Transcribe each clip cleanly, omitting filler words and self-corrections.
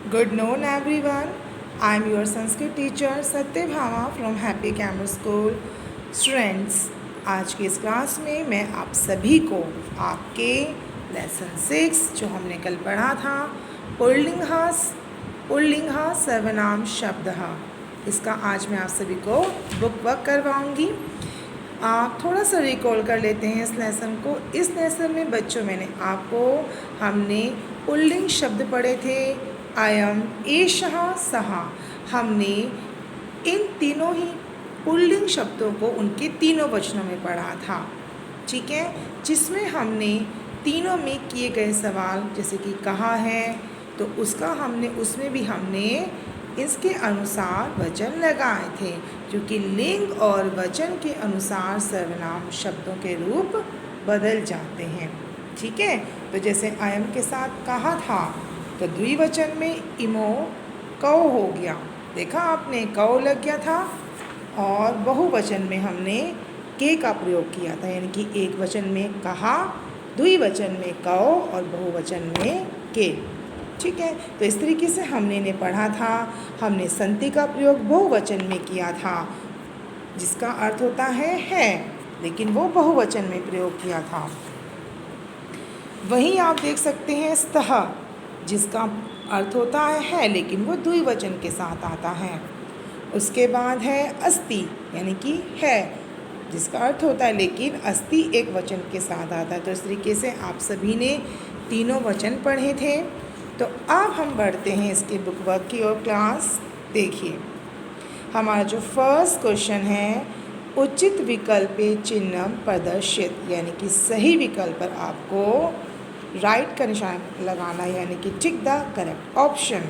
Good noon everyone. I am your Sanskrit teacher Satyabhama from Happy Camera School. Students, आज की इस class में मैं आप सभी को आपके लेसन 6 जो हमने कल पढ़ा था पुल्लिंग सर्वनाम शब्द, इसका आज मैं आप सभी को बुक वर्क करवाऊंगी। आप थोड़ा सा रिकॉल कर लेते हैं इस लेसन को। इस लेसन में बच्चों हमने पुल्लिंग शब्द पढ़े थे, अयम, एषः, सः। हमने इन तीनों ही पुल्लिंग शब्दों को उनके तीनों वचनों में पढ़ा था, ठीक है, जिसमें हमने तीनों में किए गए सवाल जैसे कि कहा है तो उसमें भी हमने इसके अनुसार वचन लगाए थे, क्योंकि लिंग और वचन के अनुसार सर्वनाम शब्दों के रूप बदल जाते हैं, ठीक है। तो जैसे अयम के साथ कहा था तो द्विवचन में इमो कौ हो गया, देखा आपने, कौ लग गया था। और बहुवचन में हमने के का प्रयोग किया था, यानी कि एक वचन में कहा, द्विवचन में कौ और बहुवचन में के, ठीक है। तो इस तरीके से हमने इन्हें पढ़ा था। हमने संति का प्रयोग बहुवचन में किया था, जिसका अर्थ होता है, लेकिन वो बहुवचन में प्रयोग किया था। वहीं आप देख सकते हैं स्तः, जिसका अर्थ होता है लेकिन वो द्विवचन के साथ आता है। उसके बाद है अस्ति, यानी कि है, जिसका अर्थ होता है लेकिन अस्ति एक वचन के साथ आता है। तो इस तरीके से आप सभी ने तीनों वचन पढ़े थे। तो अब हम बढ़ते हैं इसके बुक वर्क की ओर। क्लास देखिए, हमारा जो फर्स्ट क्वेश्चन है, उचित विकल्प चिन्ह प्रदर्शित, यानी कि सही विकल्प पर आपको राइट का निशान लगाना, यानी कि टिक द करेक्ट ऑप्शन।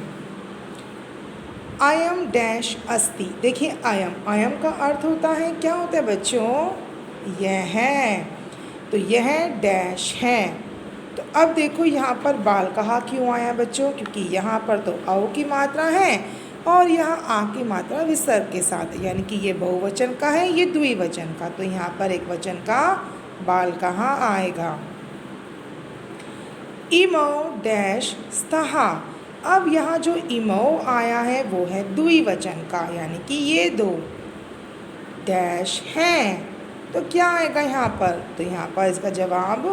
अयम डैश अस्ति, देखिए अयम का अर्थ होता है, क्या होता है बच्चों, यह है, तो यह डैश है। तो अब देखो यहाँ पर बाल कहा क्यों आया बच्चों, क्योंकि यहाँ पर तो औ की मात्रा है और यहाँ आ की मात्रा विसर्ग के साथ, यानी कि ये बहुवचन का है, ये द्विवचन का, तो यहाँ पर एक वचन का बाल कहाँ आएगा। इमौ डैश स्तः, अब यहाँ जो इमौ आया है वो है द्विवचन का, यानी कि ये दो डैश हैं, तो क्या आएगा यहाँ पर, तो यहाँ पर इसका जवाब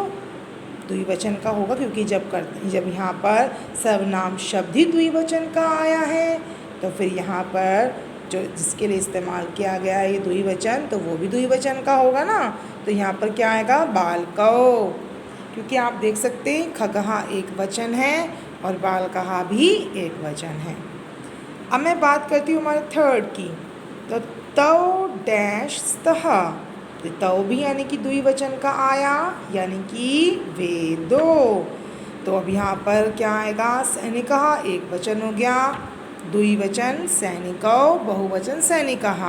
द्विवचन का होगा, क्योंकि जब यहाँ पर सर्वनाम शब्द ही द्विवचन का आया है तो फिर यहाँ पर जो जिसके लिए इस्तेमाल किया गया है ये द्विवचन, तो वो भी द्विवचन का होगा ना। तो यहाँ पर क्या आएगा, बालकौ, क्योंकि आप देख सकते हैं खगहा एक वचन है और बालकहा भी एक वचन है। अब मैं बात करती हूँ हमारे थर्ड की, तो तौ डैश स्तः, तो तौ भी यानी कि द्विवचन का आया, यानी कि वे दो। तो अब यहाँ पर क्या आएगा, सैनिकः एक वचन हो गया, द्विवचन सैनिकौ, बहुवचन सैनिकः,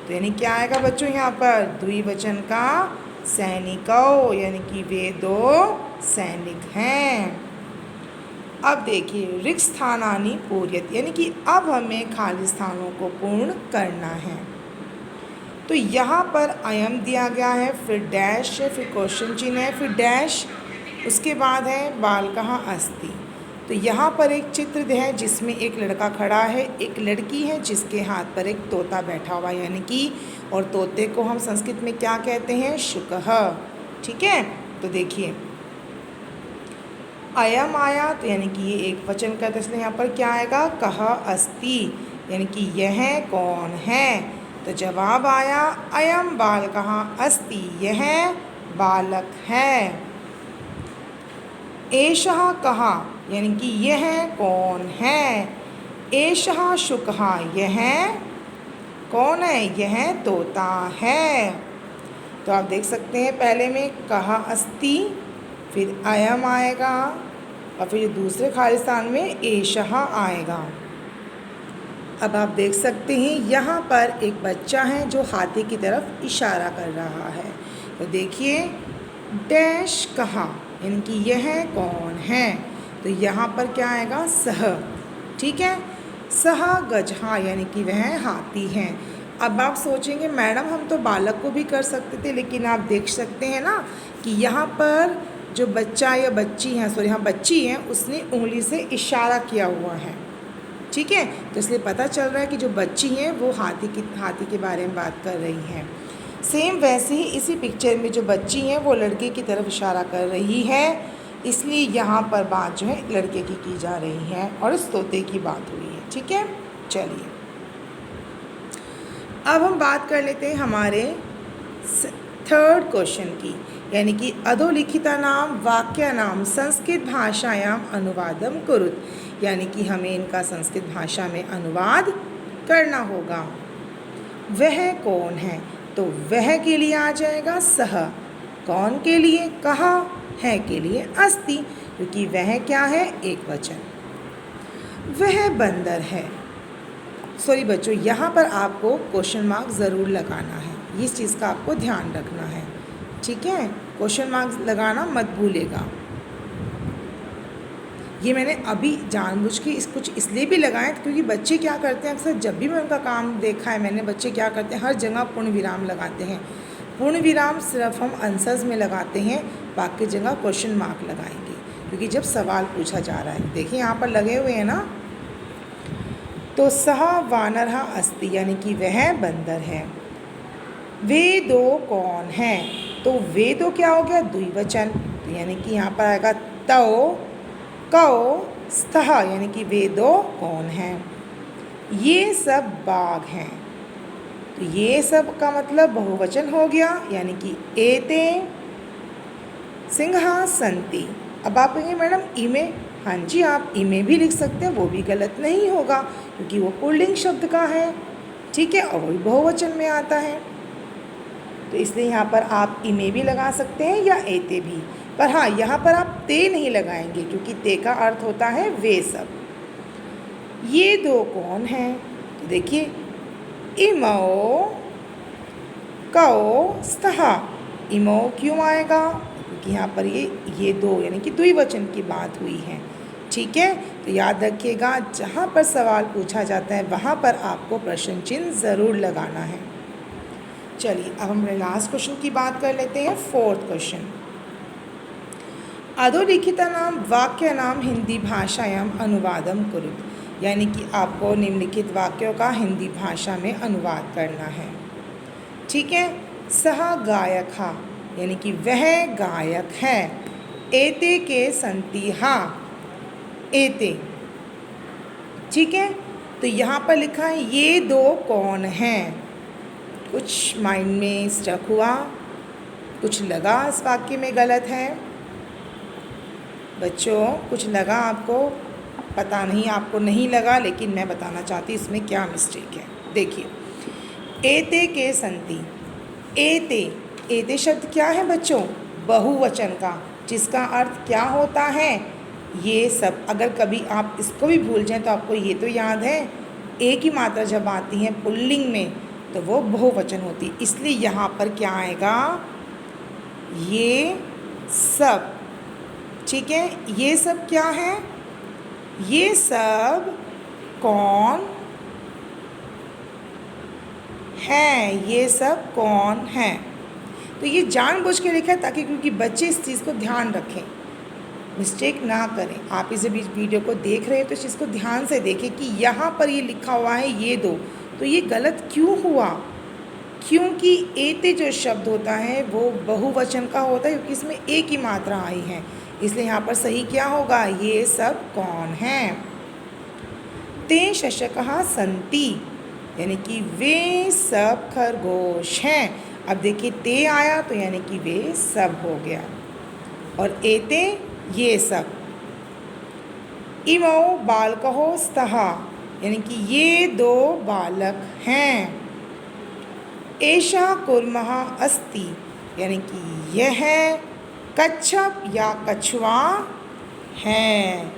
तो यानी क्या आएगा बच्चों यहाँ पर, द्विवचन का सैनिकौ, यानी कि वे दो सैनिक हैं। अब देखिए रिक्त स्थानानि पूर्यत, यानी कि अब हमें खाली स्थानों को पूर्ण करना है। तो यहाँ पर अयम दिया गया है, फिर डैश है, फिर क्वेश्चन चिन्ह है, फिर डैश, उसके बाद है बालकः अस्ति। तो यहाँ पर एक चित्र है जिसमें एक लड़का खड़ा है, एक लड़की है जिसके हाथ पर एक तोता बैठा हुआ, यानी कि, और तोते को हम संस्कृत में क्या कहते हैं, शुकः, ठीक है। तो देखिए अयम आया, तो यानी कि ये एक वचन का, तो इसलिए यहाँ पर क्या आएगा, कः अस्ति, यानी कि यह कौन है। तो जवाब आया अयम बालकः अस्ति, यह बालक है। एषः कः, यानी कि यह कौन है। एषः शुकः, यह कौन है, यह तोता है। तो आप देख सकते हैं पहले में कः अस्ति, फिर अयम आएगा और फिर दूसरे खाली स्थान में एषः आएगा। अब आप देख सकते हैं यहाँ पर एक बच्चा है जो हाथी की तरफ इशारा कर रहा है। तो देखिए डैश कहा, यानी कि यह कौन है, तो यहाँ पर क्या आएगा, सह, ठीक है, सह गजहा, यानी कि वह हाथी है। अब आप सोचेंगे मैडम हम तो बालक को भी कर सकते थे, लेकिन आप देख सकते हैं ना कि यहाँ पर जो बच्चा या बच्ची है, सॉरी हाँ बच्ची है, उसने उंगली से इशारा किया हुआ है, ठीक है। तो इसलिए पता चल रहा है कि जो बच्ची हैं वो हाथी के बारे में बात कर रही हैं। सेम वैसे ही इसी पिक्चर में जो बच्ची हैं वो लड़के की तरफ इशारा कर रही है, इसलिए यहाँ पर बात जो है लड़के की जा रही है और इस तोते की बात हुई है। ठीक है, चलिए अब हम बात कर लेते हैं हमारे थर्ड क्वेश्चन की, यानी कि अधोलिखितानां वाक्यानां संस्कृत भाषायां अनुवादम कुरुत, यानी कि हमें इनका संस्कृत भाषा में अनुवाद करना होगा। वह कौन है, तो वह के लिए आ जाएगा सह, कौन के लिए कहा, है के लिए अस्ति, क्योंकि वह क्या है, एक वचन। वह बंदर है, सॉरी बच्चों, यहाँ पर आपको क्वेश्चन मार्क ज़रूर लगाना है, इस चीज़ का आपको ध्यान रखना है। ठीक है, क्वेश्चन मार्क लगाना मत भूलेगा। ये मैंने अभी जानबूझ के कुछ इसलिए भी लगाए क्योंकि बच्चे क्या करते हैं, अक्सर जब भी मैं उनका काम देखा है मैंने, बच्चे क्या करते हैं, हर जगह पूर्ण विराम लगाते हैं। पूर्ण विराम सिर्फ हम आंसर्स में लगाते हैं, बाकी जगह क्वेश्चन मार्क लगाएंगे, क्योंकि जब सवाल पूछा जा रहा है। देखिए यहाँ पर लगे हुए हैं ना, तो सह वानरः अस्ति, यानी कि वह बंदर है। वे दो कौन हैं, तो वे दो क्या हो गया, द्विवचन, तो यानी कि यहाँ पर आएगा तौ कौ स्तः, यानी कि वे दो कौन हैं। ये सब बाघ हैं, तो ये सब का मतलब बहुवचन हो गया, यानी कि एते सिंहा संति। अब आप कहेंगे मैडम इमे, हाँ जी आप इमे भी लिख सकते हैं, वो भी गलत नहीं होगा क्योंकि वो पुल्लिंग शब्द का है। ठीक है, और वो भी बहुवचन में आता है, तो इसलिए यहाँ पर आप इमे भी लगा सकते हैं या एते भी, पर हाँ यहाँ पर आप ते नहीं लगाएंगे क्योंकि ते का अर्थ होता है वे सब। ये दो कौन हैं, तो देखिए इमौ कौ स्तः, इमौ क्यों आएगा, क्योंकि यहाँ पर ये दो यानी कि द्विवचन की बात हुई है। ठीक है, तो याद रखिएगा जहाँ पर सवाल पूछा जाता है वहाँ पर आपको प्रश्न चिन्ह ज़रूर लगाना है। चलिए अब हम लास्ट क्वेश्चन की बात कर लेते हैं, फोर्थ क्वेश्चन। अधोलिखितानां वाक्यानां हिंदी भाषायां अनुवादम कुरुत, यानी कि आपको निम्नलिखित वाक्यों का हिंदी भाषा में अनुवाद करना है। ठीक है, सह गायकः, यानी कि वह गायक है। एते के संति, हाँ एते। ठीक है, तो यहाँ पर लिखा है ये दो कौन हैं, कुछ माइंड में स्टक हुआ, कुछ लगा इस वाक्य में गलत है बच्चों, कुछ लगा आपको, पता नहीं आपको नहीं लगा, लेकिन मैं बताना चाहती हूँ इसमें क्या मिस्टेक है। देखिए एते के संति, एते, एते शब्द क्या है बच्चों, बहुवचन का, जिसका अर्थ क्या होता है, ये सब। अगर कभी आप इसको भी भूल जाएं तो आपको ये तो याद है, एक ही मात्रा जब आती है पुल्लिंग में तो वो बहुवचन होती, इसलिए यहाँ पर क्या आएगा, ये सब। ठीक है, ये सब क्या है, ये सब कौन है, ये सब कौन है। तो ये जानबूझ के लिखा है ताकि क्योंकि बच्चे इस चीज़ को ध्यान रखें, मिस्टेक ना करें। आप इस वीडियो को देख रहे हैं तो इस चीज़ को ध्यान से देखें कि यहाँ पर ये लिखा हुआ है ये दो, तो ये गलत क्यों हुआ, क्योंकि एते जो शब्द होता है वो बहुवचन का होता है, क्योंकि इसमें एक ही मात्रा आई है, इसलिए यहाँ पर सही क्या होगा, ये सब कौन हैं। ते शशकः सन्ति, यानी कि वे सब खरगोश हैं। अब देखिए ते आया तो यानी कि वे सब हो गया, और एते ये सब। इमौ बालकौ स्तः, यानी कि ये दो बालक हैं। एषा कूर्मः अस्ति, यानी कि यह कच्छप या कछुआ है।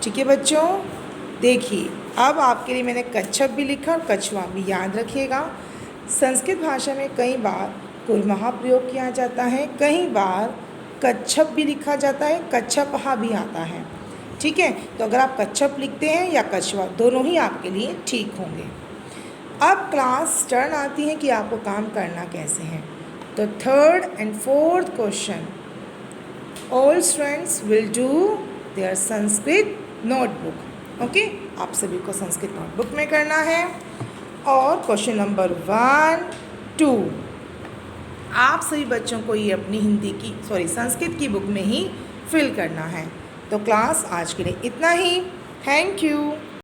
ठीक है बच्चों, देखिए अब आपके लिए मैंने कच्छप भी लिखा और कछुआ भी, याद रखिएगा। संस्कृत भाषा में कई बार कूर्मः प्रयोग किया जाता है, कई बार कच्छप भी लिखा जाता है, कच्छपः भी आता है। ठीक है, तो अगर आप कच्छप लिखते हैं या कछुआ, दोनों ही आपके लिए ठीक होंगे। अब क्लास टर्न आती है कि आपको काम करना कैसे है। तो third and fourth question all students will do their Sanskrit notebook. Okay, आप सभी को संस्कृत नोटबुक में करना है। और क्वेश्चन नंबर 1, 2 आप सभी बच्चों को ये अपनी संस्कृत की बुक में ही फिल करना है। तो क्लास आज के लिए इतना ही। Thank you.